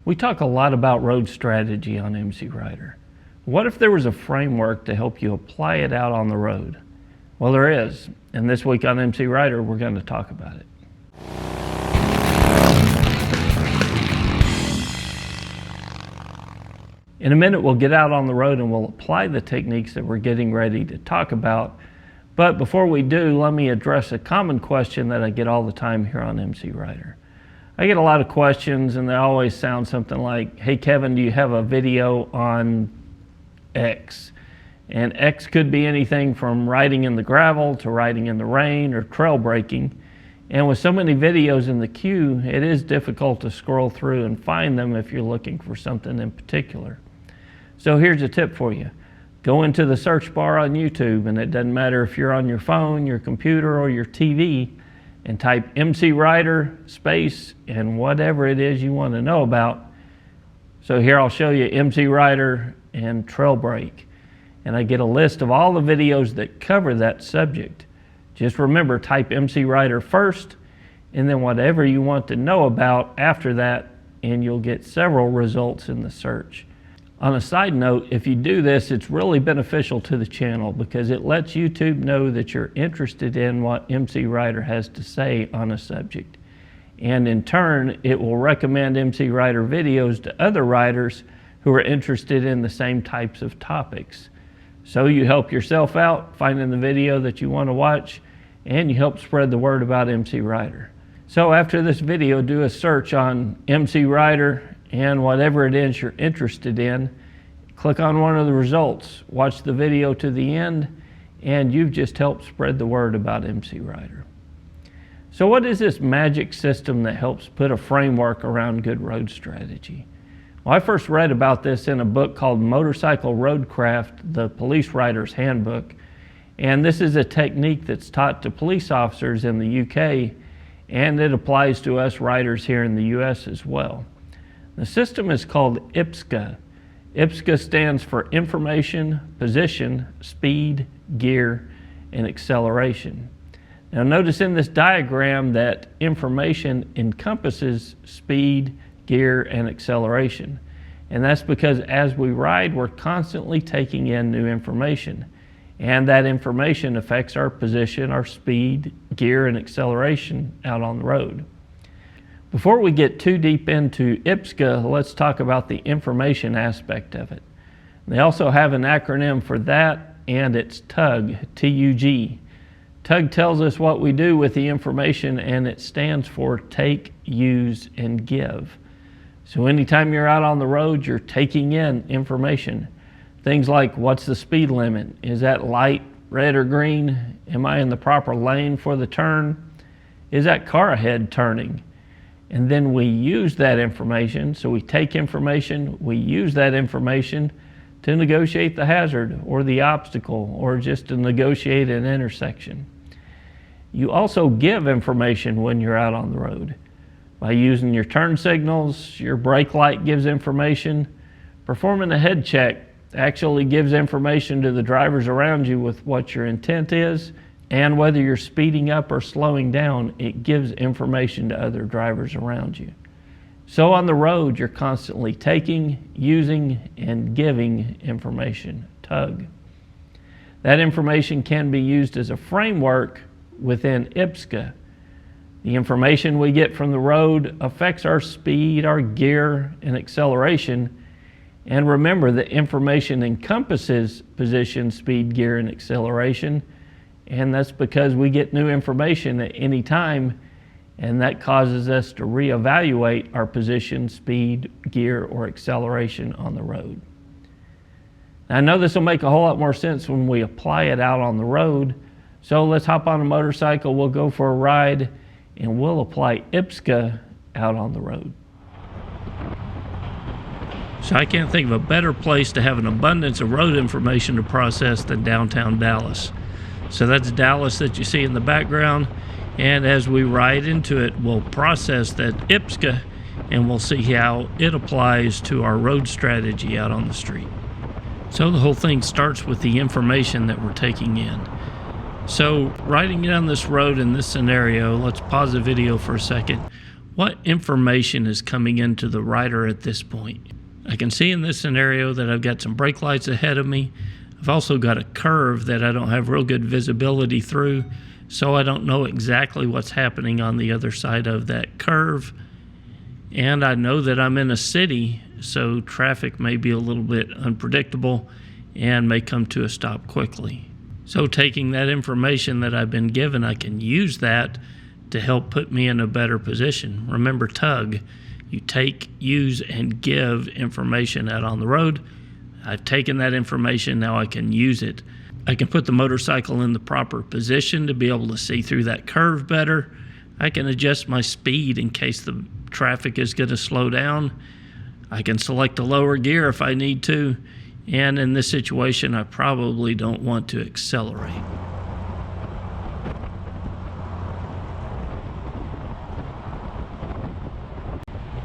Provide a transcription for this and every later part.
We talk a lot about road strategy on MCrider. What if there was a framework to help you apply it out on the road? Well, there is, and this week on MCrider, we're going to talk about it. In a minute, we'll get out on the road and we'll apply the techniques that we're getting ready to talk about. But before we do, let me address a common question that I get all the time here on MCrider. I get a lot of questions and they always sound something like, hey Kevin, do you have a video on X? And X could be anything from riding in the gravel to riding in the rain or trail braking. And with so many videos in the queue, it is difficult to scroll through and find them if you're looking for something in particular. So here's a tip for you. Go into the search bar on YouTube, and it doesn't matter if you're on your phone, your computer, or your TV, and type MCrider space and whatever it is you want to know about. So here I'll show you MCrider and trail brake. And I get a list of all the videos that cover that subject. Just remember, type MCrider first, and then whatever you want to know about after that, and you'll get several results in the search. On a side note, if you do this, it's really beneficial to the channel because it lets YouTube know that you're interested in what MCrider has to say on a subject. And in turn, it will recommend MCrider videos to other riders who are interested in the same types of topics. So you help yourself out finding the video that you want to watch, and you help spread the word about MCrider. So after this video, do a search on MCrider and whatever it is you're interested in. Click on one of the results, watch the video to the end, and you've just helped spread the word about MCrider. So what is this magic system that helps put a framework around good road strategy? Well, I first read about this in a book called Motorcycle Roadcraft, the Police Rider's Handbook. And this is a technique that's taught to police officers in the UK, and it applies to us riders here in the US as well. The system is called IPSGA. IPSGA stands for Information, Position, Speed, Gear, and Acceleration. Now notice in this diagram that information encompasses speed, gear, and acceleration. And that's because as we ride, we're constantly taking in new information. And that information affects our position, our speed, gear, and acceleration out on the road. Before we get too deep into IPSGA, let's talk about the information aspect of it. They also have an acronym for that, and it's TUG, T-U-G. TUG tells us what we do with the information, and it stands for take, use, and give. So anytime you're out on the road, you're taking in information. Things like, what's the speed limit? Is that light, red, or green? Am I in the proper lane for the turn? Is that car ahead turning? And then we use that information. So we take information, we use that information to negotiate the hazard or the obstacle or just to negotiate an intersection. You also give information when you're out on the road. By using your turn signals, your brake light gives information. Performing a head check actually gives information to the drivers around you with what your intent is, and whether you're speeding up or slowing down, it gives information to other drivers around you. So on the road, you're constantly taking, using, and giving information, TUG. That information can be used as a framework within IPSGA. The information we get from the road affects our speed, our gear, and acceleration. And remember that information encompasses position, speed, gear, and acceleration. And that's because we get new information at any time, and that causes us to reevaluate our position, speed, gear, or acceleration on the road. Now, I know this will make a whole lot more sense when we apply it out on the road. So let's hop on a motorcycle, we'll go for a ride, and we'll apply IPSGA out on the road. So I can't think of a better place to have an abundance of road information to process than downtown Dallas. So that's Dallas that you see in the background, and as we ride into it, we'll process that IPSGA and we'll see how it applies to our road strategy out on the street. So the whole thing starts with the information that we're taking in. So riding down this road in this scenario, let's pause the video for a second. What information is coming into the rider at this point? I can see in this scenario that I've got some brake lights ahead of me. I've also got a curve that I don't have real good visibility through, so I don't know exactly what's happening on the other side of that curve. And I know that I'm in a city, so traffic may be a little bit unpredictable and may come to a stop quickly. So taking that information that I've been given, I can use that to help put me in a better position. Remember TUG, you take, use, and give information out on the road. I've taken that information, now I can use it. I can put the motorcycle in the proper position to be able to see through that curve better. I can adjust my speed in case the traffic is going to slow down. I can select a lower gear if I need to. And in this situation, I probably don't want to accelerate.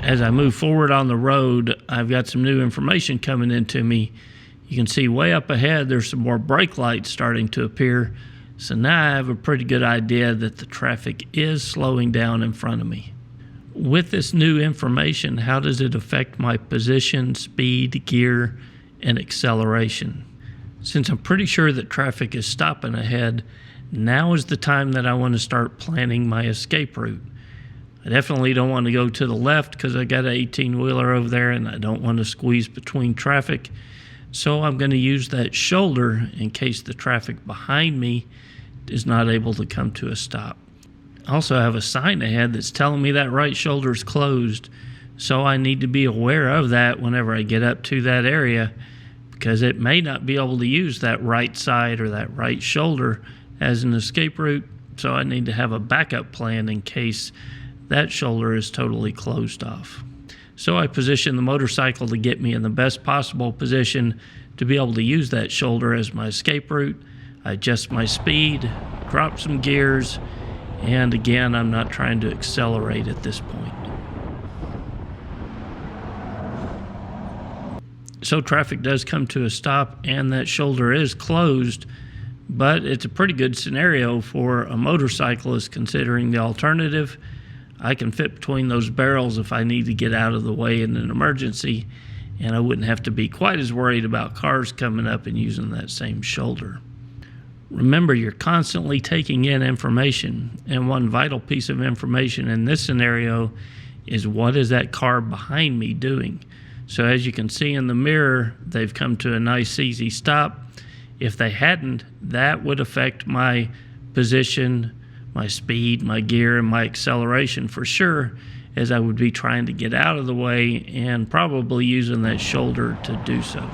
As I move forward on the road, I've got some new information coming into me. You can see way up ahead, there's some more brake lights starting to appear. So now I have a pretty good idea that the traffic is slowing down in front of me. With this new information, how does it affect my position, speed, gear, and acceleration? Since I'm pretty sure that traffic is stopping ahead, now is the time that I want to start planning my escape route. I definitely don't want to go to the left because I got an 18-wheeler over there and I don't want to squeeze between traffic. So I'm going to use that shoulder in case the traffic behind me is not able to come to a stop. I also have a sign ahead that's telling me that right shoulder is closed. So I need to be aware of that whenever I get up to that area, because it may not be able to use that right side or that right shoulder as an escape route. So I need to have a backup plan in case that shoulder is totally closed off. So I position the motorcycle to get me in the best possible position to be able to use that shoulder as my escape route. I adjust my speed, drop some gears, and again, I'm not trying to accelerate at this point. So traffic does come to a stop and that shoulder is closed, but it's a pretty good scenario for a motorcyclist considering the alternative. I can fit between those barrels if I need to get out of the way in an emergency, and I wouldn't have to be quite as worried about cars coming up and using that same shoulder. Remember, you're constantly taking in information, and one vital piece of information in this scenario is what is that car behind me doing? So as you can see in the mirror, they've come to a nice easy stop. If they hadn't, that would affect my position, my speed, my gear, and my acceleration for sure, as I would be trying to get out of the way and probably using that shoulder to do so.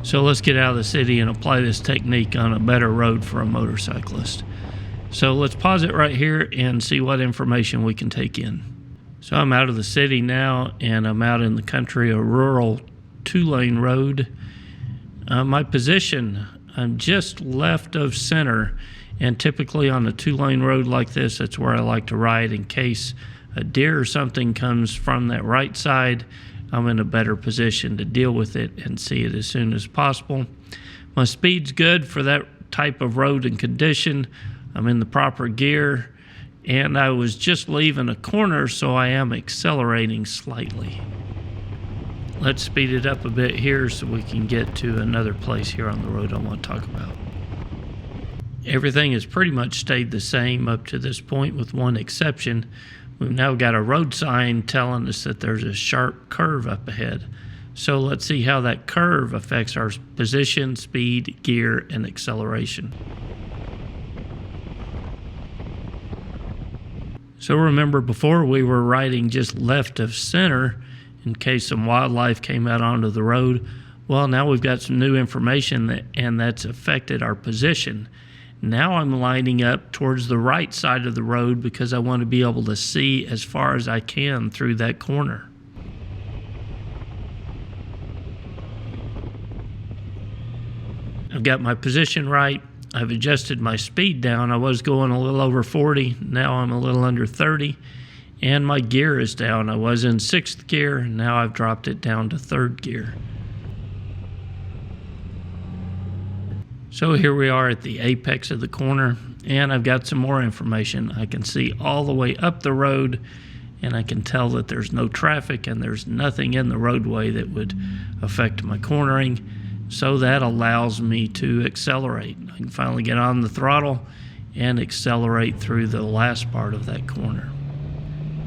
So let's get out of the city and apply this technique on a better road for a motorcyclist. So let's pause it right here and see what information we can take in. So I'm out of the city now and I'm out in the country, a rural 2-lane road. My position, I'm just left of center, and typically on a 2-lane road like this, that's where I like to ride in case a deer or something comes from that right side. I'm in a better position to deal with it and see it as soon as possible. My speed's good for that type of road and condition. I'm in the proper gear, and I was just leaving a corner, so I am accelerating slightly. Let's speed it up a bit here so we can get to another place here on the road I want to talk about. Everything has pretty much stayed the same up to this point with one exception. We've now got a road sign telling us that there's a sharp curve up ahead. So let's see how that curve affects our position, speed, gear, and acceleration. So remember, before we were riding just left of center in case some wildlife came out onto the road. Well, now we've got some new information and that's affected our position. Now I'm lining up towards the right side of the road because I want to be able to see as far as I can through that corner. I've got my position right. I've adjusted my speed down. I was going a little over 40. Now I'm a little under 30. And my gear is down. I was in 6th gear. Now I've dropped it down to 3rd gear. So here we are at the apex of the corner, and I've got some more information. I can see all the way up the road, and I can tell that there's no traffic and there's nothing in the roadway that would affect my cornering. So that allows me to accelerate. I can finally get on the throttle and accelerate through the last part of that corner.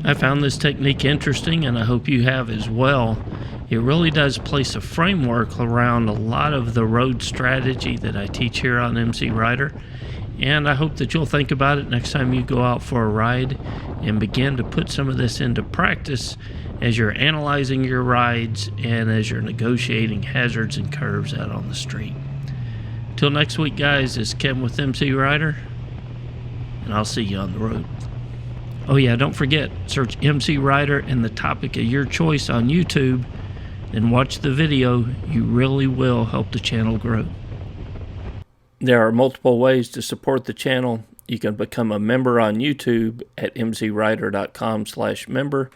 I found this technique interesting, and I hope you have as well. It really does place a framework around a lot of the road strategy that I teach here on MCrider, and I hope that you'll think about it next time you go out for a ride and begin to put some of this into practice as you're analyzing your rides and as you're negotiating hazards and curves out on the street. Till next week, guys, it's Kevin with MCrider, and I'll see you on the road. Oh yeah, don't forget, search MCrider and the topic of your choice on YouTube, and watch the video. You really will help the channel grow. There are multiple ways to support the channel. You can become a member on YouTube at mcrider.com/member,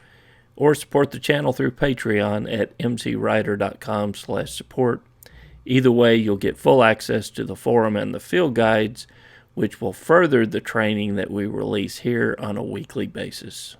or support the channel through Patreon at mcrider.com/support. Either way, you'll get full access to the forum and the field guides, which will further the training that we release here on a weekly basis.